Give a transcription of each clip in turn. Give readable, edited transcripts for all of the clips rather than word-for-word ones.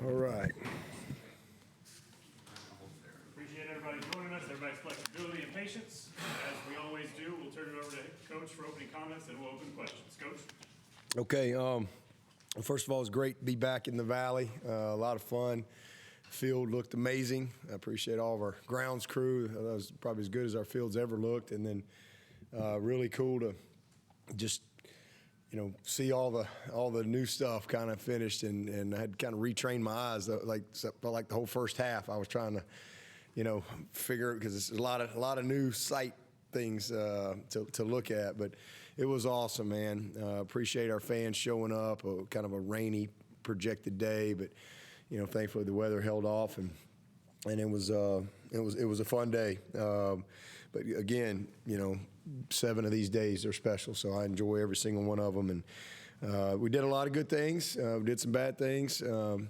All right. Appreciate everybody joining us, everybody's flexibility and patience. As we always do, we'll turn it over to Coach for opening comments, and we'll open questions. Coach? Okay. First of all, it's great to be back in the Valley. A lot of fun. Field looked amazing. I appreciate all of our grounds crew. That was probably as good as our fields ever looked. And then really cool to just, see all the new stuff kind of finished, and I had to kind of retrain my eyes. Like the whole first half, I was trying to, figure it, because it's a lot of new sight things to look at. But it was awesome, man. Appreciate our fans showing up. Kind of a rainy projected day, but thankfully the weather held off, and it was a fun day. But again, 7 of these days are special, so I enjoy every single one of them. And we did a lot of good things. We did some bad things. Not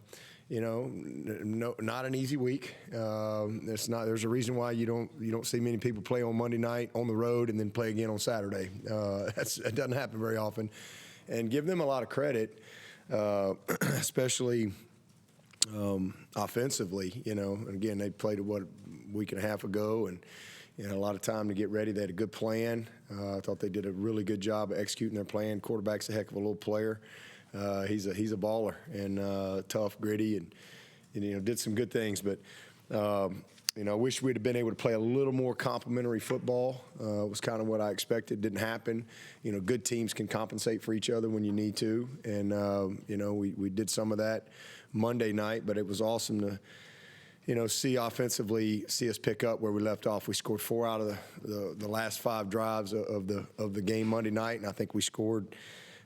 an easy week. There's a reason why you don't see many people play on Monday night on the road and then play again on Saturday. That doesn't happen very often. And give them a lot of credit, especially offensively. And again, they played a week and a half ago, and a lot of time to get ready. They had a good plan. I thought they did a really good job of executing their plan. Quarterback's a heck of a little player. He's a baller, and tough, gritty, and did some good things. But I wish we'd have been able to play a little more complementary football. Was kind of what I expected. Didn't happen. Good teams can compensate for each other when you need to, and we did some of that Monday night. But it was awesome to see offensively, see us pick up where we left off. We scored 4 out of the last 5 drives of the game Monday night, and I think we scored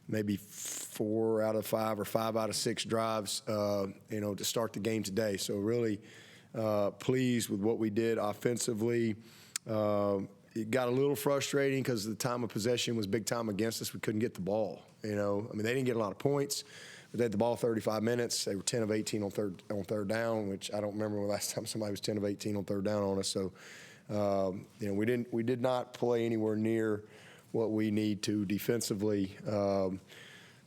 maybe 4 out of 5 or 5 out of 6 drives, to start the game today. So really pleased with what we did offensively. It got a little frustrating because the time of possession was big time against us. We couldn't get the ball. They didn't get a lot of points. They had the ball 35 minutes. They were 10 of 18 on third down, which I don't remember the last time somebody was 10 of 18 on third down on us. So, we did not play anywhere near what we need to defensively. So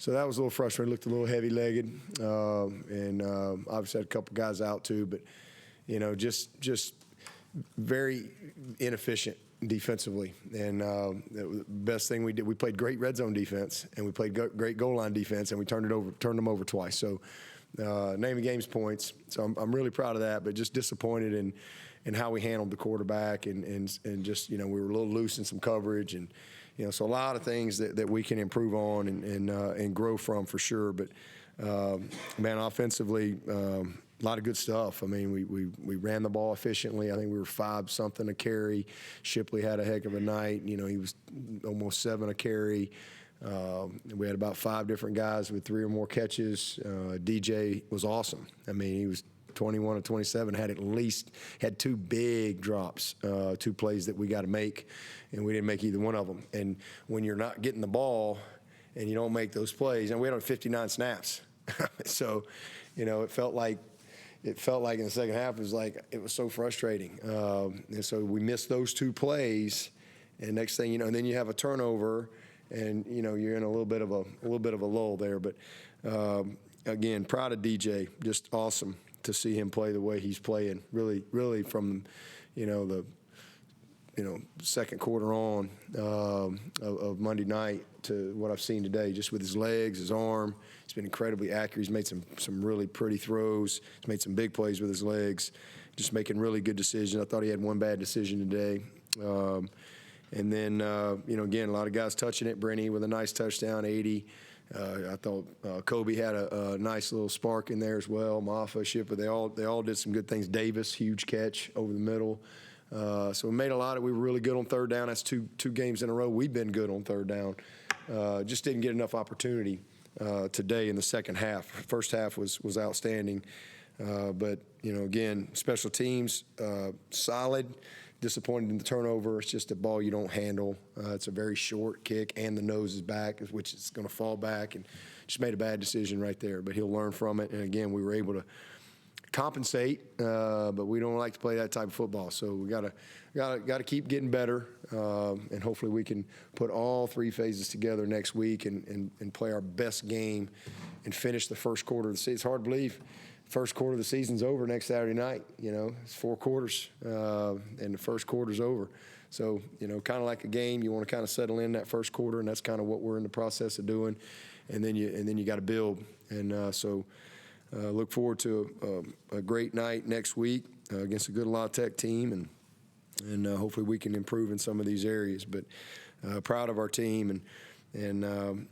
that was a little frustrating. Looked a little heavy-legged, and obviously had a couple guys out too. But just very inefficient defensively. And the best thing we did, we played great red zone defense, and we played great goal line defense, and we turned them over twice. So name of games points. So I'm really proud of that, but just disappointed in how we handled the quarterback, and just we were a little loose in some coverage, and so a lot of things that we can improve on and grow from for sure. But man, offensively, a lot of good stuff. We ran the ball efficiently. I think we were 5-something a carry. Shipley had a heck of a night. He was almost 7 a carry. We had about 5 different guys with 3 or more catches. DJ was awesome. He was 21 of 27, had 2 big drops, 2 plays that we got to make, and we didn't make either one of them. And when you're not getting the ball and you don't make those plays, and we had 59 snaps. So, it felt like in the second half it was so frustrating. And so we missed those 2 plays, and next thing and then you have a turnover, and you're in a little bit of a lull there. But again, proud of DJ. Just awesome to see him play the way he's playing. Really from the second quarter on of Monday night to what I've seen today, just with his legs, his arm. He's been incredibly accurate. He's made some really pretty throws. He's made some big plays with his legs, just making really good decisions. I thought he had one bad decision today. And then, again, a lot of guys touching it. Brenny with a nice touchdown, 80. I thought Kobe had a nice little spark in there as well. Maffa, Shipper, they all did some good things. Davis, huge catch over the middle. So we made we were really good on third down. That's two games in a row we've been good on third down. Just didn't get enough opportunity today in the second half. First half was outstanding. But, again, special teams, solid. Disappointed in the turnover. It's just a ball you don't handle. It's a very short kick, and the nose is back, which is going to fall back, and just made a bad decision right there. But he'll learn from it. And, again, we were able to compensate, but we don't like to play that type of football. So we got to keep getting better, and hopefully we can put all 3 phases together next week and play our best game and finish the first quarter of the season. It's hard to believe first quarter of the season's over next Saturday night. It's 4 quarters, and the first quarter's over. So, kind of like a game, you want to kind of settle in that first quarter, and that's kind of what we're in the process of doing. And then you got to build. And so look forward to a great night next week against a good Louisiana Tech team, and hopefully we can improve in some of these areas. But proud of our team, and I'm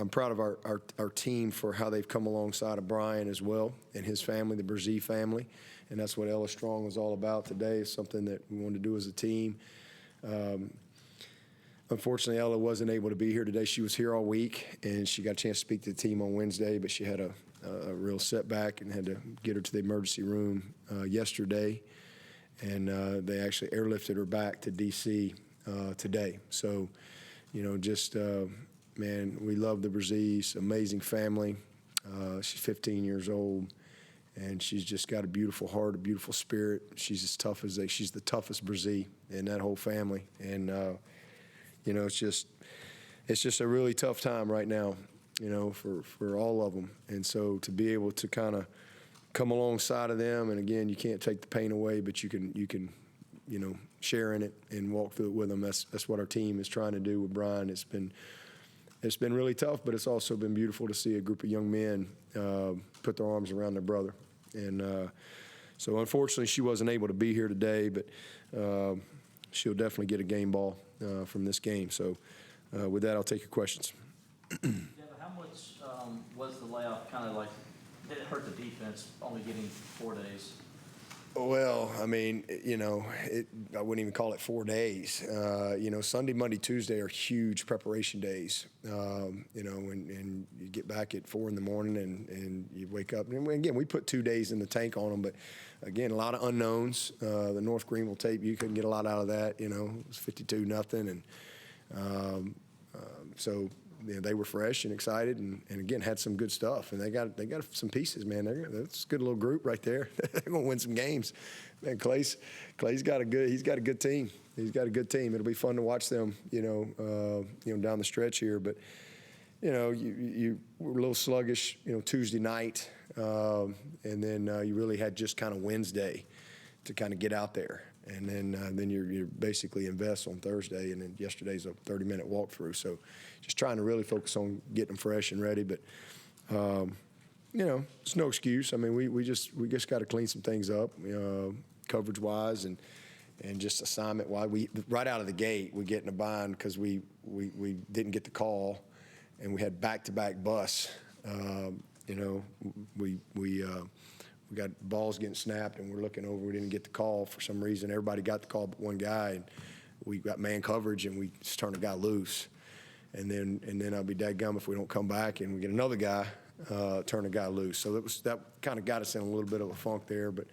proud of our team for how they've come alongside of Brian as well and his family, the Bresee family. And that's what Ella Strong was all about today. It's something that we wanted to do as a team. Unfortunately, Ella wasn't able to be here today. She was here all week, and she got a chance to speak to the team on Wednesday, but she had a real setback and had to get her to the emergency room yesterday. And they actually airlifted her back to D.C. Today. So, man, we love the Bresees, amazing family. She's 15 years old. And she's just got a beautiful heart, a beautiful spirit. She's as tough as she's the toughest Bresee in that whole family. And, it's just a really tough time right now, for all of them. And so to be able to kind of come alongside of them, and again, you can't take the pain away, but you can share in it and walk through it with them. That's what our team is trying to do with Brian. It's been really tough, but it's also been beautiful to see a group of young men put their arms around their brother. And so unfortunately she wasn't able to be here today, but she'll definitely get a game ball from this game. So with that, I'll take your questions. Yeah, but how much was the layoff kind of like, did it hurt the defense only getting 4 days? Well, I mean, I wouldn't even call it 4 days. Sunday, Monday, Tuesday are huge preparation days. And you get back at 4 in the morning and you wake up. And again, we put 2 days in the tank on them, but again, a lot of unknowns. The North Greenville tape, you couldn't get a lot out of that. It was 52-0, and so. They were fresh and excited, and again had some good stuff, and they got some pieces, man. That's a good little group right there. They're gonna win some games, man. Clay's got a good team. He's got a good team. It'll be fun to watch them, down the stretch here. But you were a little sluggish, Tuesday night, and then you really had just kind of Wednesday to kind of get out there. And then you're basically invest on Thursday, and then yesterday's a 30-minute walkthrough. So just trying to really focus on getting them fresh and ready. But it's no excuse. I mean, we just got to clean some things up, coverage-wise and just assignment-wise. We right out of the gate we get in a bind because we didn't get the call, and we had back-to-back busts. We got balls getting snapped, and we're looking over. We didn't get the call for some reason. Everybody got the call but one guy, and we got man coverage, and we just turned a guy loose. And then I'll be dadgum if we don't come back, and we get another guy, turn a guy loose. So that kind of got us in a little bit of a funk there. But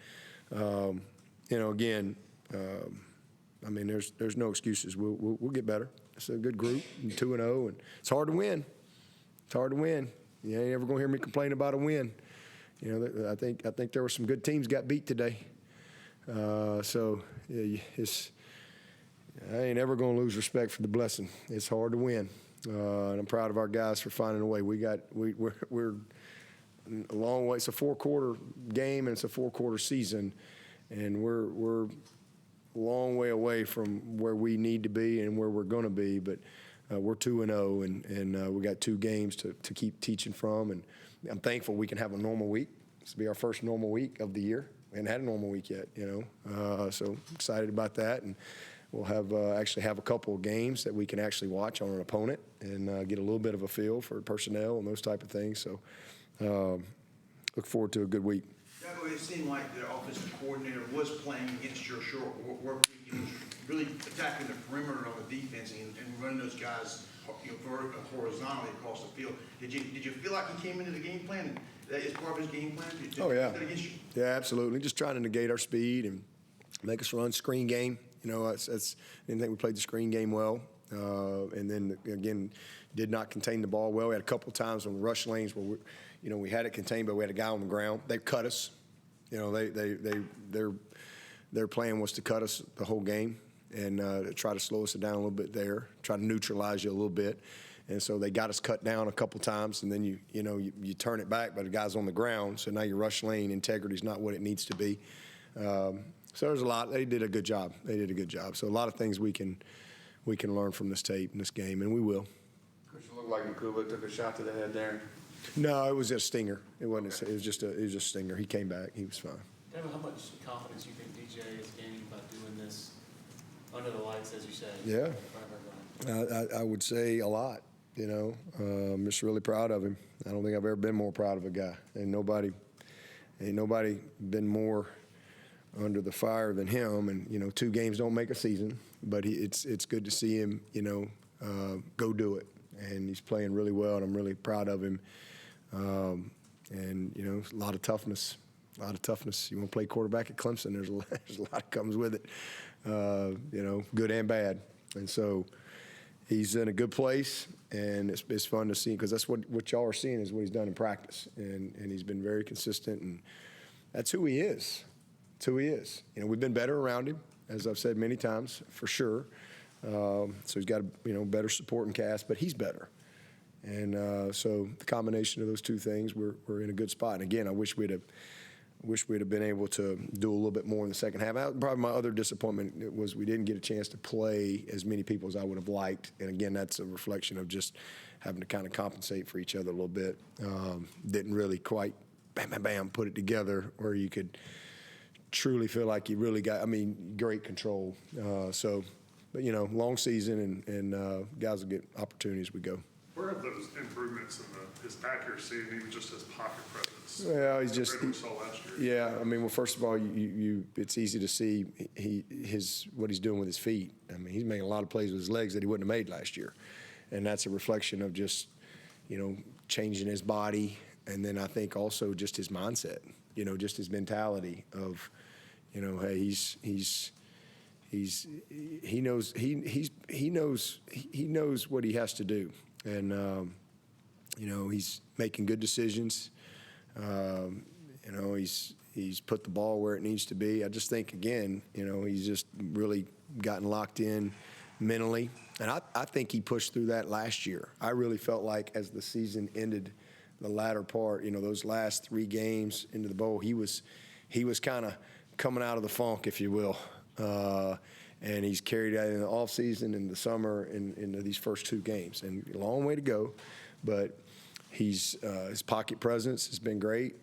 again, I mean, there's no excuses. We'll get better. It's a good group, 2-0, and it's hard to win. It's hard to win. You ain't ever gonna hear me complain about a win. I think there were some good teams got beat today. So I ain't ever going to lose respect for the blessing. It's hard to win, and I'm proud of our guys for finding a way. We're a long way. It's a 4-quarter game, and it's a 4-quarter season, and we're a long way away from where we need to be and where we're going to be. But we're 2-0, and we got 2 games to keep teaching from. And I'm thankful we can have a normal week. This will be our first normal week of the year. We haven't had a normal week yet, so excited about that. And we'll actually have a couple of games that we can actually watch on an opponent and get a little bit of a feel for personnel and those type of things. So look forward to a good week. Dabo, it seemed like the offensive coordinator was playing against your short work week. He was really attacking the perimeter of the defense and running those guys horizontally across the field. Did you feel like he came into the game plan? That is part of his game plan? Oh, yeah. Yeah, absolutely. Just trying to negate our speed and make us run screen game. I didn't think we played the screen game well. And then, again, did not contain the ball well. We had a couple of times on rush lanes where, we had it contained, but we had a guy on the ground. They cut us. Their plan was to cut us the whole game and try to slow us down a little bit there, try to neutralize you a little bit. And so they got us cut down a couple times, and then you turn it back, but the guy's on the ground, so now your rush lane integrity is not what it needs to be. So there's a lot. They did a good job. So a lot of things we can learn from this tape and this game, and we will. Coach, it looked like Mukuba took a shot to the head there. No, it was a stinger. It wasn't. Okay. It was just a stinger. He came back. He was fine. Dabo, how much confidence do you think DJ is gaining by doing this under the lights, as you said? Yeah. I would say a lot. I'm just really proud of him. I don't think I've ever been more proud of a guy. Ain't nobody been more under the fire than him. And 2 games don't make a season, but it's good to see him go do it. And he's playing really well, and I'm really proud of him. And a lot of toughness. You want to play quarterback at Clemson, there's a lot that comes with it, good and bad. And so he's in a good place, and it's fun to see, because that's what y'all are seeing is what he's done in practice. And he's been very consistent, and that's who he is. That's who he is. We've been better around him, as I've said many times, for sure. So he's got a better supporting cast, but he's better. And so the combination of those two things, we're in a good spot. And again, I wish we'd have been able to do a little bit more in the second half. Probably my other disappointment was we didn't get a chance to play as many people as I would have liked. And again, that's a reflection of just having to kind of compensate for each other a little bit. Didn't really quite bam, put it together where you could truly feel like you really got, great control. But long season, and guys will get opportunities as we go. Where have those improvements in his accuracy and even just his pocket presence? Well, he's just we saw last year. Yeah. Well, first of all, it's easy to see what he's doing with his feet. He's making a lot of plays with his legs that he wouldn't have made last year, and that's a reflection of just changing his body, and then I think also just his mindset. Just his mentality of, hey, he knows what he has to do. And, he's making good decisions. He's put the ball where it needs to be. I just think, again, he's just really gotten locked in mentally. And I think he pushed through that last year. I really felt like as the season ended, the latter part, those last 3 games into the bowl, he was kind of coming out of the funk, if you will. And he's carried that in the offseason, in the summer, into these first 2 games. And a long way to go, but his pocket presence has been great.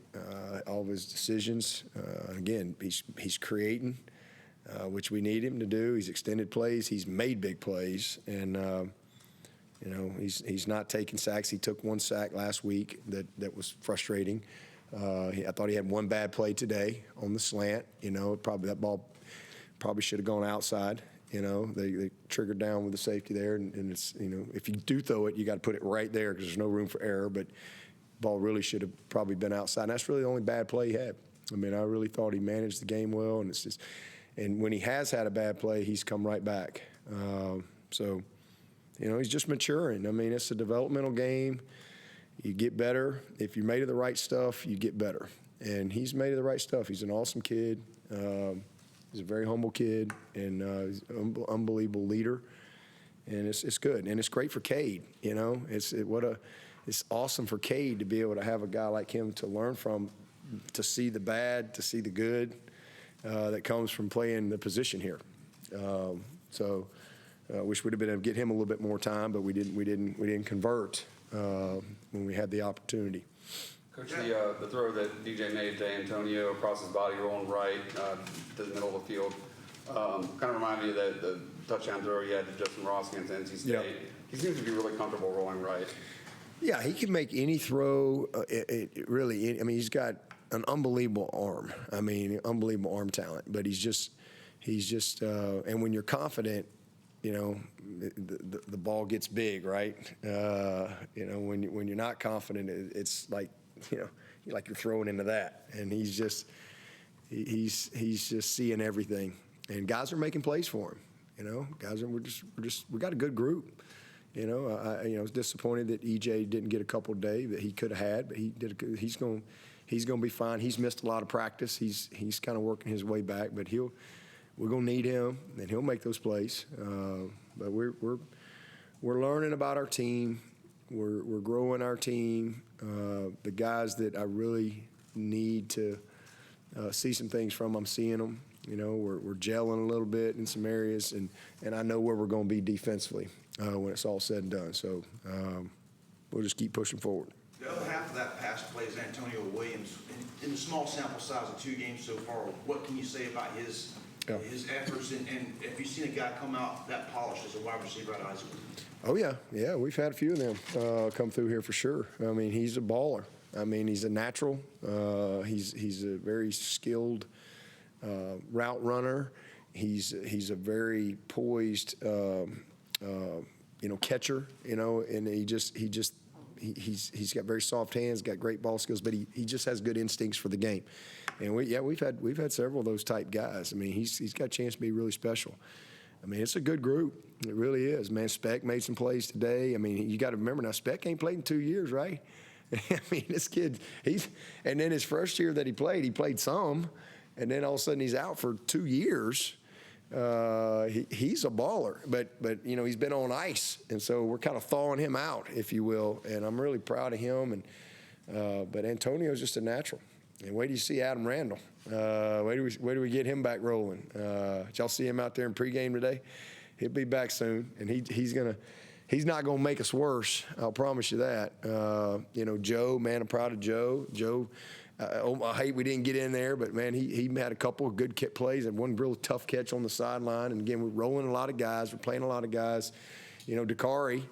All of his decisions, again, he's creating, which we need him to do. He's extended plays. He's made big plays, and he's not taking sacks. He took 1 sack last week that was frustrating. I thought he had 1 bad play today on the slant. Probably that ball probably should have gone outside. They triggered down with the safety there, and it's if you do throw it, you got to put it right there because there's no room for error. But ball really should have probably been outside. And that's really the only bad play he had. I really thought he managed the game well, and it's just, and when he has had a bad play, he's come right back. So he's just maturing. It's a developmental game. You get better. If you're made of the right stuff, you get better. And he's made of the right stuff. He's an awesome kid. He's a very humble kid, and he's an unbelievable leader. And it's good. And it's great for Cade, It's awesome for Cade to be able to have a guy like him to learn from, to see the bad, to see the good that comes from playing the position here. So I wish we'd have been able to get him a little bit more time, but we didn't convert when we had the opportunity. Coach, the throw that DJ made to Antonio across his body, rolling right to the middle of the field, kind of reminded me of the touchdown throw he had to Justin Ross against NC State. Yep. He seems to be really comfortable rolling right. Yeah, he can make any throw. He's got an unbelievable arm. Unbelievable arm talent. But he's just, and when you're confident, the ball gets big, right? When you're not confident, it's like, you're throwing into that. And he's just seeing everything. And guys are making plays for him. We got a good group. I was disappointed that EJ didn't get a couple today that he could have had, but he did. He's going to be fine. He's missed a lot of practice. He's kind of working his way back, but we're going to need him, and he'll make those plays. But we're learning about our team. We're growing our team. The guys that I really need to see some things from, I'm seeing them. You know, we're gelling a little bit in some areas, and I know where we're going to be defensively when it's all said and done. So we'll just keep pushing forward. The other half of that pass play is Antonio Williams. In the small sample size of 2 games so far, what can you say about his efforts? And have you seen a guy come out that polished as a wide receiver at Isaac? Oh, yeah. We've had a few of them come through here for sure. I mean, he's a baller. I mean, he's a natural. He's a very skilled route runner. He's a very poised, catcher, and he's got very soft hands, got great ball skills, but he just has good instincts for the game. And we've had several of those type guys. I mean, he's got a chance to be really special. I mean, it's a good group. It really is, man. Speck made some plays today. I mean, you got to remember now, Speck ain't played in 2 years, right? I mean, this kid, and then his first year that he played some, and then all of a sudden he's out for 2 years. He's a baller, but he's been on ice, and so we're kind of thawing him out, if you will. And I'm really proud of him. But Antonio's just a natural. And wait till you see Adam Randall. Wait do we get him back rolling? Did y'all see him out there in pregame today? He'll be back soon, and he's not gonna make us worse. I'll promise you that. Joe, man, I'm proud of Joe. Joe. I hate we didn't get in there, but, man, he had a couple of good plays and one real tough catch on the sideline. And, again, we're rolling a lot of guys. We're playing a lot of guys. Dakari,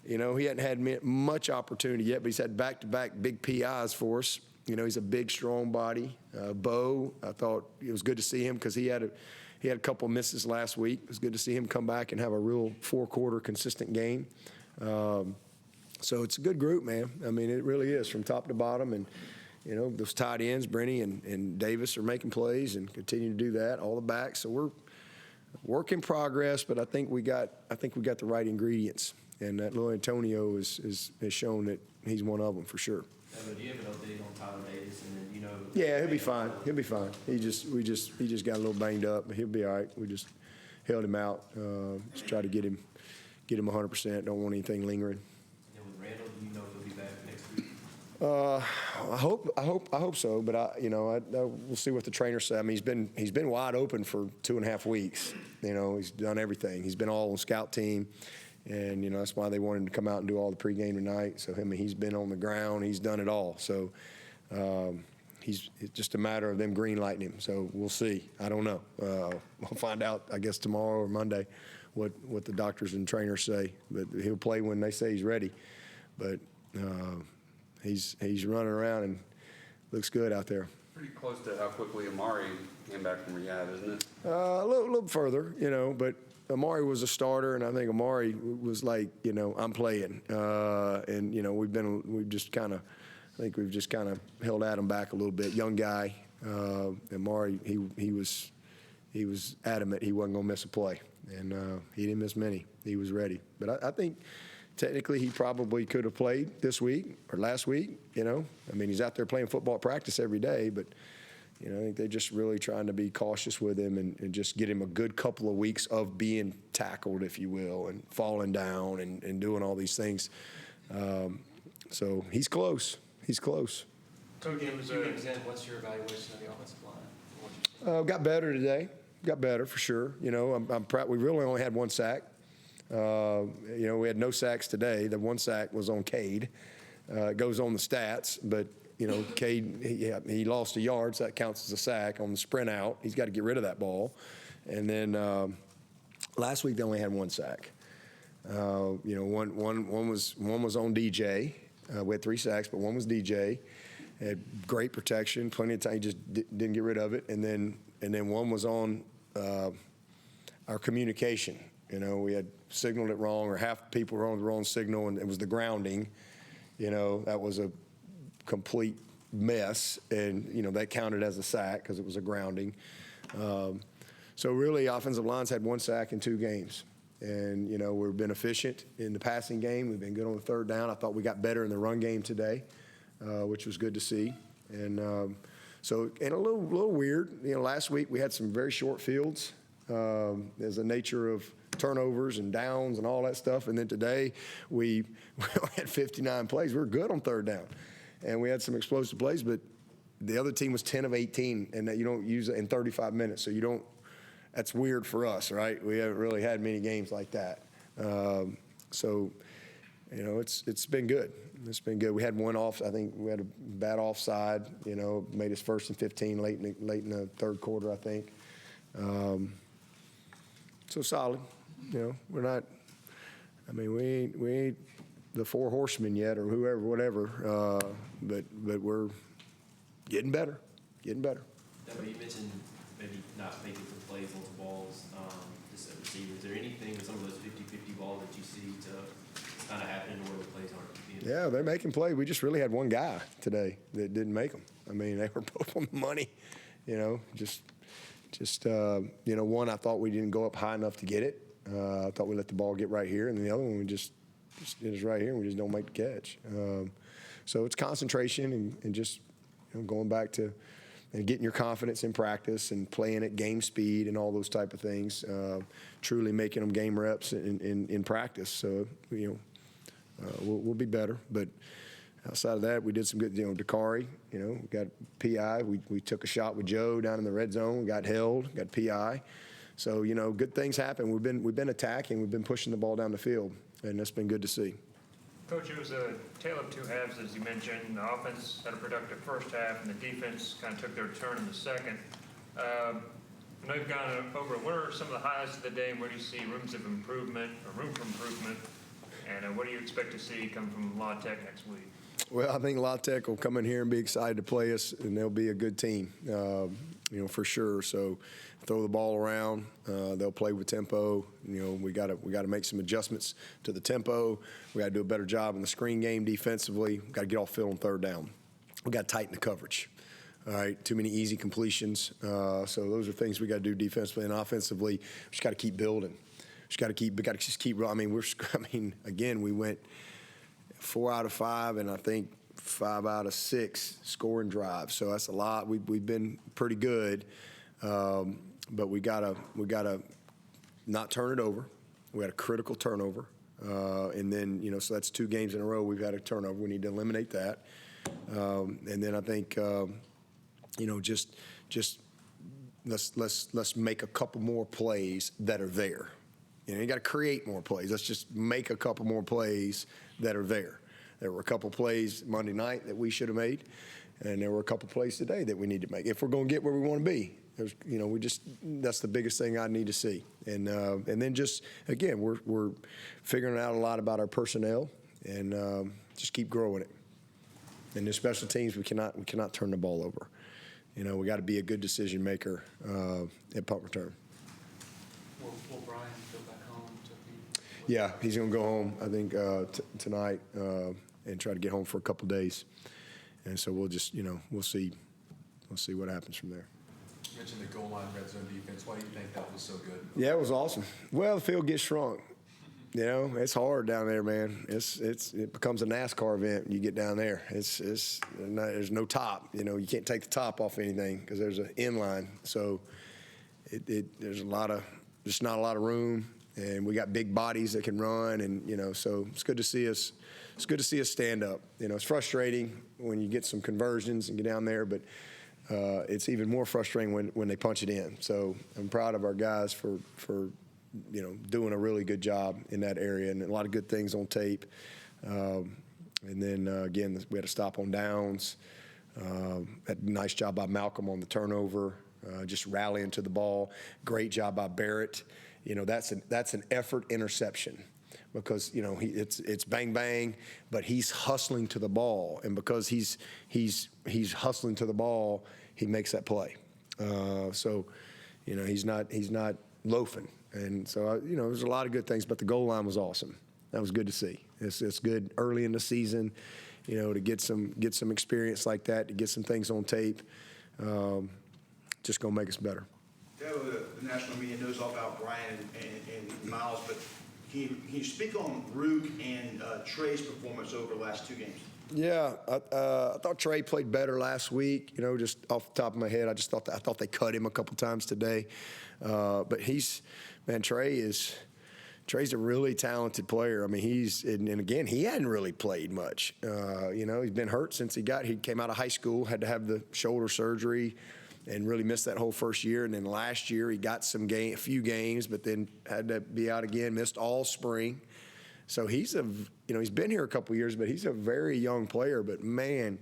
he hadn't had much opportunity yet, but he's had back-to-back big PIs for us. He's a big, strong body. Bo, I thought it was good to see him because he had a couple of misses last week. It was good to see him come back and have a real 4-quarter consistent game. So it's a good group, man. I mean, it really is from top to bottom. And those tight ends, Brenny and Davis, are making plays and continue to do that. All the backs, so we're work in progress. But I think we got the right ingredients, and that little Antonio has shown that he's one of them for sure. Do you have an update on Tyler Davis, and then Yeah, he'll be fine. He'll be fine. He just got a little banged up, but he'll be all right. We just held him out. Just try to get him 100%. Don't want anything lingering. And then with Randall, do you know if he'll be back next week? I hope so, but we'll see what the trainers say. I mean, he's been wide open for 2.5 weeks. He's done everything. He's been all on scout team, and that's why they wanted him to come out and do all the pregame tonight. So he's been on the ground. He's done it all. So it's just a matter of them green lighting him. So we'll see. I don't know. We'll find out, I guess, tomorrow or Monday what the doctors and trainers say. But he'll play when they say he's ready. But he's running around and looks good out there. Pretty close to how quickly Amari came back from rehab, isn't it? A little further, but Amari was a starter, and I think Amari was like, I'm playing. And we've just kind of held Adam back a little bit. Young guy, Amari, he was adamant he wasn't gonna miss a play, and he didn't miss many. He was ready, but I think. Technically, he probably could have played this week or last week, I mean, he's out there playing football at practice every day, but, I think they're just really trying to be cautious with him and just get him a good couple of weeks of being tackled, if you will, and falling down and doing all these things. So he's close. He's close. 2 games in, what's your evaluation of the offensive line? Got better today. Got better for sure. I'm proud. We really only had 1 sack. We had no sacks today. The 1 sack was on Cade. It goes on the stats, but, Cade, he lost a yard, so that counts as a sack on the sprint out. He's got to get rid of that ball. And then last week they only had 1 sack. One was on DJ. We had 3 sacks, but 1 was DJ. Had great protection, plenty of time. He just didn't get rid of it. And then 1 was on our communication. We had signaled it wrong, or half the people were on the wrong signal, and it was the grounding. That was a complete mess, and, that counted as a sack because it was a grounding. So really, offensive lines had 1 sack in 2 games. And, we've been efficient in the passing game. We've been good on the 3rd down. I thought we got better in the run game today, which was good to see. And and a little weird. Last week we had some very short fields. There's a nature of turnovers and downs and all that stuff. And then today we had 59 plays. We were good on third down, and we had some explosive plays, but the other team was 10 of 18, and that you don't use it in 35 minutes. So you don't. That's weird for us, right? We haven't really had many games like that. So, you know, it's been good. It's been good. We had one off. I think we had a bad offside. You know, made us 1st and 15 late in the third quarter, I think. So solid. You know, we're not. I mean, we ain't the four horsemen yet, or whoever, whatever. But we're getting better. Getting better. Dabo, you mentioned maybe not making some plays on the balls, just at receiver. Is there anything with some of those 50-50 balls that you see to kind of happen where the plays aren't being? Yeah, they're making plays. We just really had one guy today that didn't make them. I mean, they were both on the money. You know, just you know, one I thought we didn't go up high enough to get it. I thought we let the ball get right here, and the other one we just it is right here, and we just don't make the catch. So it's concentration and just going back to and getting your confidence in practice and playing at game speed and all those type of things, truly making them game reps in practice. So, we'll be better. But outside of that, we did some good, Dakari, we got PI. We took a shot with Joe down in the red zone, got held, got PI. So, good things happen. We've been attacking. We've been pushing the ball down the field, and that's been good to see. Coach, it was a tale of two halves, as you mentioned. The offense had a productive first half, and the defense kind of took their turn in the second. I know you've gone over what are some of the highlights of the day, and where do you see room for improvement? And what do you expect to see come from La Tech next week? Well, I think La Tech will come in here and be excited to play us, and they'll be a good team, for sure. So throw the ball around. They'll play with tempo. We got to make some adjustments to the tempo. We got to do a better job in the screen game defensively. We got to get off field on third down. We got to tighten the coverage. All right, too many easy completions. So those are things we got to do defensively and offensively. We just got to keep building. We got to just keep. Again, we went 4 out of 5, and I think 5 out of 6 scoring drives. So that's a lot. We've been pretty good, but we gotta not turn it over. We had a critical turnover, and then so that's 2 games in a row we've had a turnover. We need to eliminate that, and then I think just let's make a couple more plays that are there. You got to create more plays. Let's just make a couple more plays that are there. There were a couple plays Monday night that we should have made, and there were a couple plays today that we need to make if we're going to get where we want to be. That's the biggest thing I need to see. And then just again, we're figuring out a lot about our personnel, and just keep growing it. And the special teams, we cannot turn the ball over. We got to be a good decision maker at punt return. Will Brian go back home to be? Yeah, he's going to go home, I think, tonight and try to get home for a couple days. And so we'll just, we'll see what happens from there. You mentioned the goal line red zone defense. Why do you think that was so good? Yeah, it was awesome. Well, the field gets shrunk. It's hard down there, man. It becomes a NASCAR event when you get down there. There's no top. You can't take the top off anything because there's an inline. So there's just not a lot of room, and we got big bodies that can run, and so it's good to see us. It's good to see us stand up. It's frustrating when you get some conversions and get down there, but it's even more frustrating when they punch it in. So I'm proud of our guys for doing a really good job in that area, and a lot of good things on tape. And then again, we had a stop on downs. A nice job by Malcolm on the turnover. Just rallying to the ball. Great job by Barrett. That's an effort interception because it's bang bang, but he's hustling to the ball, and because he's hustling to the ball, he makes that play. So he's not loafing, and so there's a lot of good things, but the goal line was awesome. That was good to see. It's good early in the season, to get some experience like that, to get some things on tape. Just going to make us better. The national media knows all about Brian and Miles, but can you speak on Ruke and Trey's performance over the last 2 games? Yeah, I thought Trey played better last week. Just off the top of my head, I thought they cut him a couple times today. But Trey is, Trey's a really talented player. I mean, and again, he hadn't really played much. You know, he's been hurt since he came out of high school, had to have the shoulder surgery, and really missed that whole first year. And then last year he got a few games, but then had to be out again, missed all spring. So he's been here a couple years, but he's a very young player. But man,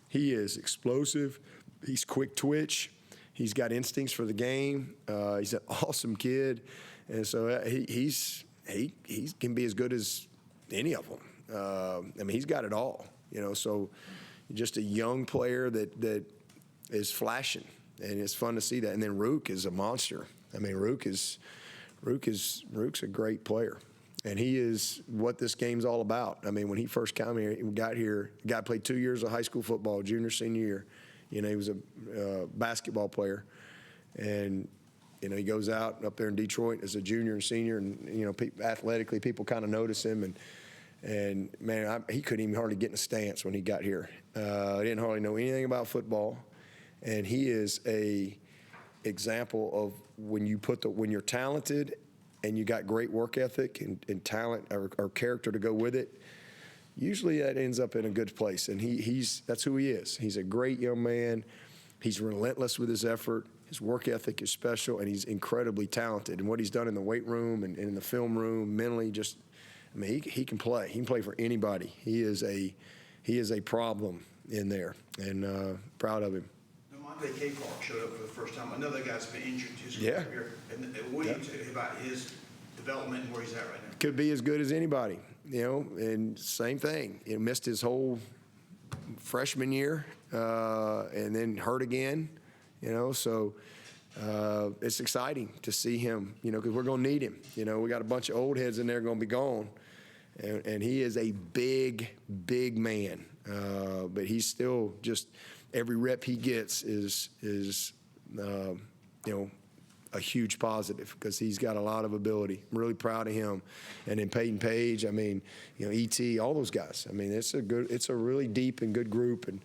he is explosive. He's quick twitch. He's got instincts for the game. He's an awesome kid, and so he can be as good as any of them. I mean, he's got it all. You know, so just a young player that is flashing, and it's fun to see that. And then Ruke is a monster. I mean, Ruke's a great player. And he is what this game's all about. I mean, when he first got here, the guy played 2 years of high school football, junior, senior year. You know, he was a basketball player. And, you know, he goes out up there in Detroit as a junior and senior. And, you know, athletically, people kind of notice him. And man, he couldn't even hardly get in a stance when he got here. He didn't hardly know anything about football. And he is a example of when you're talented and you got great work ethic and talent or character to go with it, usually that ends up in a good place. And that's who he is. He's a great young man. He's relentless with his effort. His work ethic is special, and he's incredibly talented. And what he's done in the weight room and in the film room, mentally, I mean, he can play. He can play for anybody. He is a problem in there, and proud of him. DeMonte Capehart showed up for the first time. Another guy's been injured his Yeah. career. And what do you say about his development and where he's at right now? Could be as good as anybody, you know, and same thing. He missed his whole freshman year and then hurt again, you know, so it's exciting to see him, you know, because we're going to need him. You know, we got a bunch of old heads in there going to be gone, and he is a big, big man, but he's still just every rep he gets is you know, a huge positive because he's got a lot of ability. I'm really proud of him. And then Peyton Page, I mean, you know, E.T., all those guys. I mean, it's a really deep and good group, and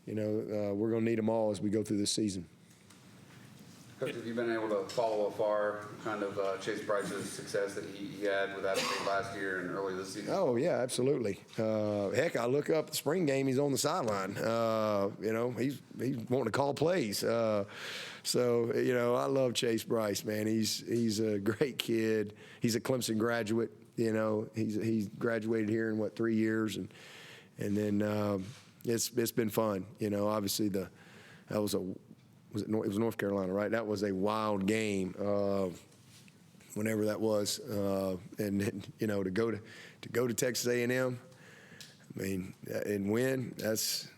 you know, we're going to need them all as we go through this season. Coach, have you been able to follow afar kind of Chase Brice's success that he had with Adam State last year and early this season? Oh, yeah, absolutely. Heck, I look up the spring game, he's on the sideline. You know, he's wanting to call plays. So, you know, I love Chase Brice, man. He's a great kid. He's a Clemson graduate. You know, he's graduated here in, 3 years? And then it's been fun. You know, obviously it was North Carolina, right? That was a wild game, whenever that was, and then, you know, to go to Texas A&M, I mean, and win, that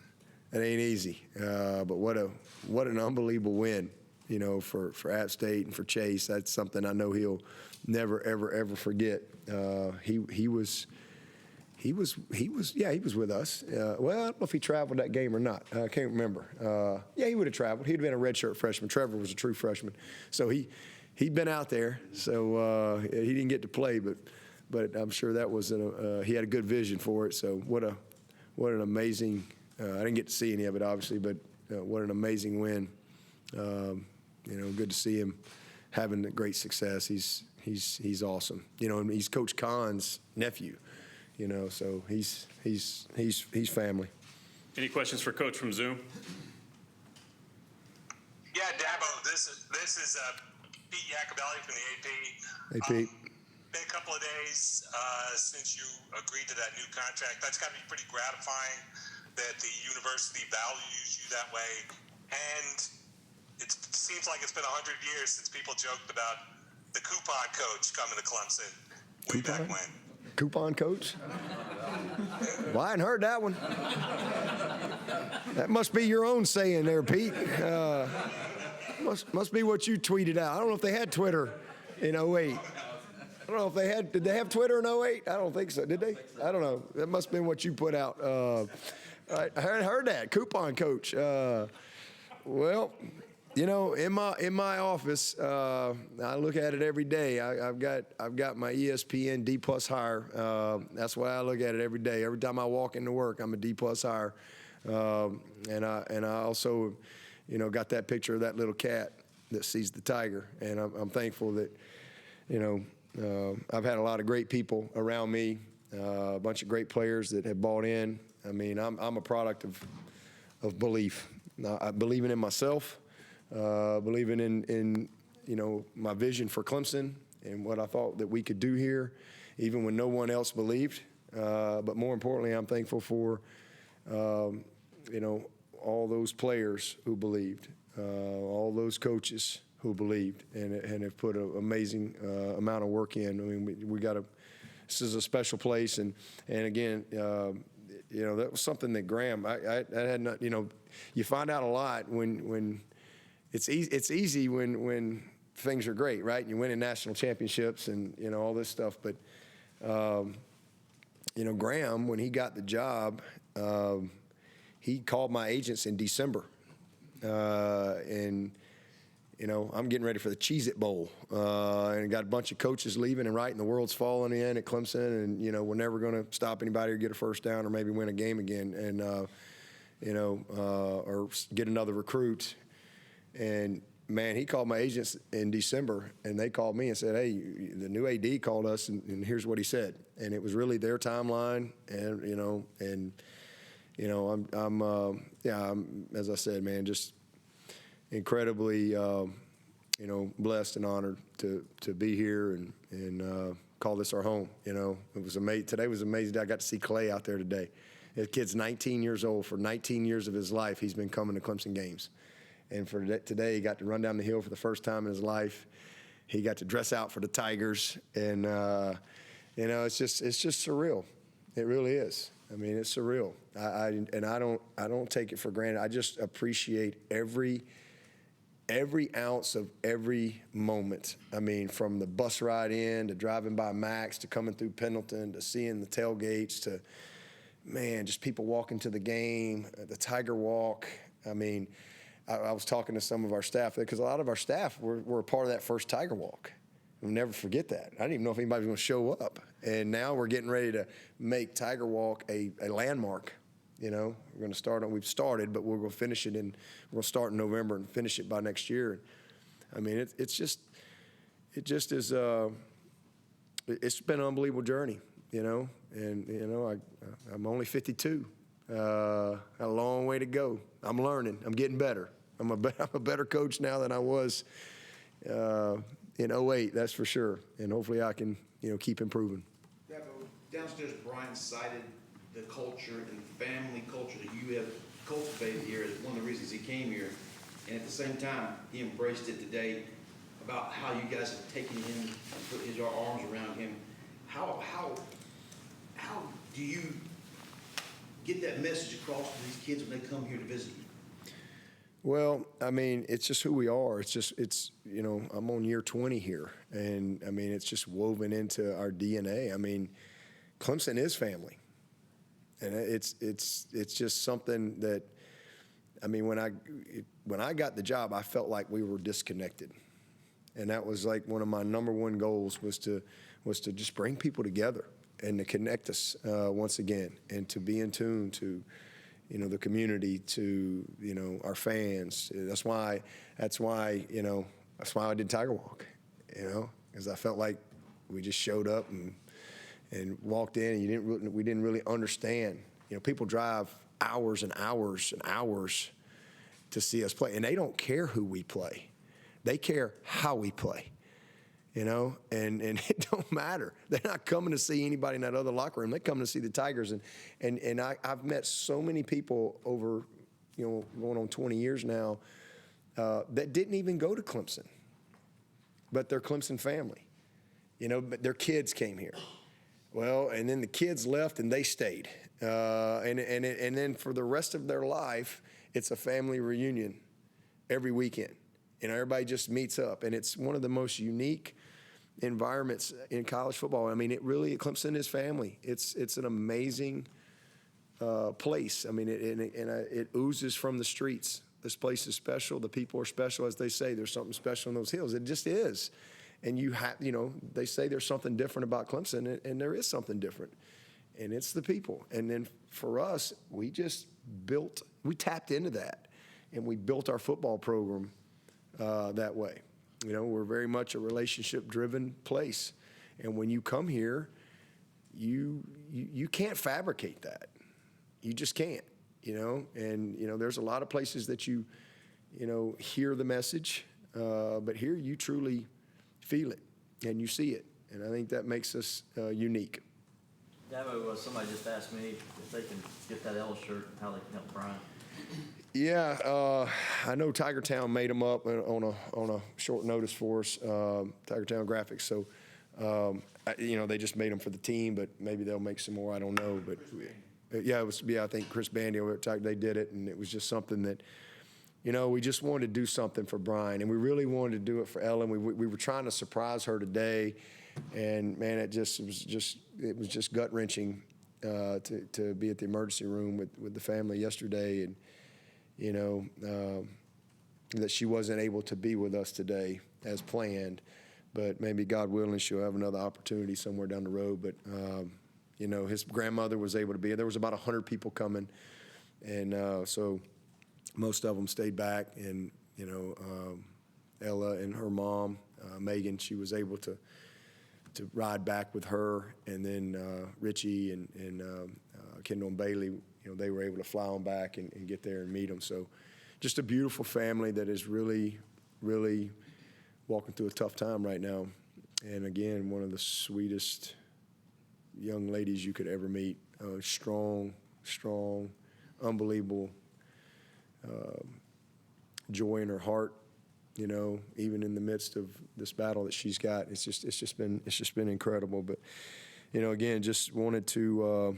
ain't easy. But what an unbelievable win, you know, for App State and for Chase. That's something I know he'll never ever forget. He was with us. Well, I don't know if he traveled that game or not. I can't remember. Yeah, he would have traveled. He'd have been a redshirt freshman. Trevor was a true freshman. So he'd been out there. So he didn't get to play, but I'm sure that was he had a good vision for it. So what an amazing. I didn't get to see any of it, obviously, but what an amazing win. You know, good to see him having great success. He's awesome. You know, and he's Coach Kahn's nephew. You know, so he's family. Any questions for Coach from Zoom? Yeah, Dabo, this is Pete Uiagalelei from the AP. Hey, Pete. Been a couple of days since you agreed to that new contract. That's got to be pretty gratifying that the university values you that way. And it seems like it's been 100 years since people joked about the coupon coach coming to Clemson way back when. Coupon coach? Well, I hadn't heard that one. That must be your own saying there, Pete. Must be what you tweeted out. I don't know if they had Twitter in 08. I don't know if they had. Did they have Twitter in 08? I don't think so. Did they? I don't know. That must have been what you put out. I heard that coupon coach. Well, you know, in my office, I look at it every day. I've got my ESPN D+ hire. That's why I look at it every day. Every time I walk into work, I'm a D+ hire. And I also, you know, got that picture of that little cat that sees the tiger. And I'm thankful that, you know, I've had a lot of great people around me, a bunch of great players that have bought in. I mean, I'm a product of belief. Believing in myself, believing in my vision for Clemson and what I thought that we could do here, even when no one else believed. But more importantly, I'm thankful for all those players who believed, all those coaches who believed and have put an amazing amount of work in. I mean, this is a special place, and again, that was something that Graham, I had not, you find out a lot when it's easy when things are great, right? And you're winning national championships and all this stuff, but Graham, when he got the job, he called my agents in December, and I'm getting ready for the Cheez-It Bowl, and got a bunch of coaches leaving and right, and the world's falling in at Clemson, and we're never going to stop anybody or get a first down or maybe win a game again, and or get another recruit. And man, he called my agents in December, and they called me and said, "Hey, the new AD called us, and here's what he said." And it was really their timeline, and I'm as I said, man, just incredibly, blessed and honored to be here and call this our home. It was amazing. Today was amazing. I got to see Clay out there today. The kid's 19 years old. For 19 years of his life, he's been coming to Clemson games. And for today, he got to run down the hill for the first time in his life. He got to dress out for the Tigers, and it's just surreal. It really is. I mean, it's surreal. I don't take it for granted. I just appreciate every ounce of every moment. I mean, from the bus ride in to driving by Max to coming through Pendleton to seeing the tailgates to, man, just people walking to the game, the Tiger Walk. I mean, I was talking to some of our staff there because a lot of our staff were a part of that first Tiger Walk. We'll never forget that. I didn't even know if anybody was going to show up. And now we're getting ready to make Tiger Walk a landmark. We're going to start on. We've started, but we're going to finish it we're going to start in November and finish it by next year. I mean, it just is. It's been an unbelievable journey, and I'm only 52. A long way to go. I'm learning. I'm getting better. I'm a better coach now than I was in 08, that's for sure. And hopefully I can, keep improving. Dabo, downstairs, Brian cited the culture and family culture that you have cultivated here as one of the reasons he came here. And at the same time, he embraced it today about how you guys have taken him and put his arms around him. How do you get that message across to these kids when they come here to visit you? Well, I mean, it's just who we are. I'm on year 20 here, and I mean, it's just woven into our DNA. I mean, Clemson is family, and it's just something that, I mean, when I got the job, I felt like we were disconnected, and that was like one of my number one goals was to just bring people together and to connect us once again, and to be in tune to, the community, to, our fans. That's why I did Tiger Walk, because I felt like we just showed up and walked in, and we didn't really understand. People drive hours and hours and hours to see us play, and they don't care who we play. They care how we play. And it don't matter. They're not coming to see anybody in that other locker room. They come to see the Tigers. And I've met so many people over, going on 20 years now, that didn't even go to Clemson, but they're Clemson family. But their kids came here. Well, and then the kids left and they stayed. And then for the rest of their life, it's a family reunion every weekend. Everybody just meets up, and it's one of the most unique environments in college football. I mean, Clemson is family. It's an amazing place. I mean, it oozes from the streets. This place is special. The people are special, as they say. There's something special in those hills. It just is. And they say there's something different about Clemson, and there is something different, and it's the people. And then for us, we tapped into that, and we built our football program that way. We're very much a relationship-driven place. And when you come here, you can't fabricate that. You just can't, And, there's a lot of places that you hear the message, but here you truly feel it and you see it. And I think that makes us unique. Dabo, somebody just asked me if they can get that L shirt, how they can help Brian. Yeah, I know Tiger Town made them up on a short notice for us, Tiger Town Graphics. So, they just made them for the team, but maybe they'll make some more. I don't know, but I think Chris Bandy over at Tiger, they did it, and it was just something that, we just wanted to do something for Brian, and we really wanted to do it for Ellen. We were trying to surprise her today, and man, it was just gut wrenching to be at the emergency room with the family yesterday, and that she wasn't able to be with us today as planned. But maybe God willing, she'll have another opportunity somewhere down the road. But his grandmother was able to be. There was about 100 people coming, and so most of them stayed back. And Ella and her mom, Megan, she was able to ride back with her, and then Richie and Kendall and Bailey, they were able to fly on back and get there and meet them. So just a beautiful family that is really, really walking through a tough time right now. And again, one of the sweetest young ladies you could ever meet. Strong, unbelievable joy in her heart, even in the midst of this battle that she's got. It's just been incredible. But, again, just wanted to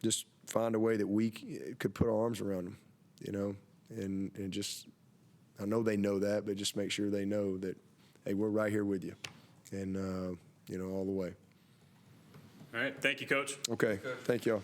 just find a way that we could put our arms around them, and just, I know they know that, but just make sure they know that, hey, we're right here with you, and, all the way. All right. Thank you, Coach. Okay. Thank y'all.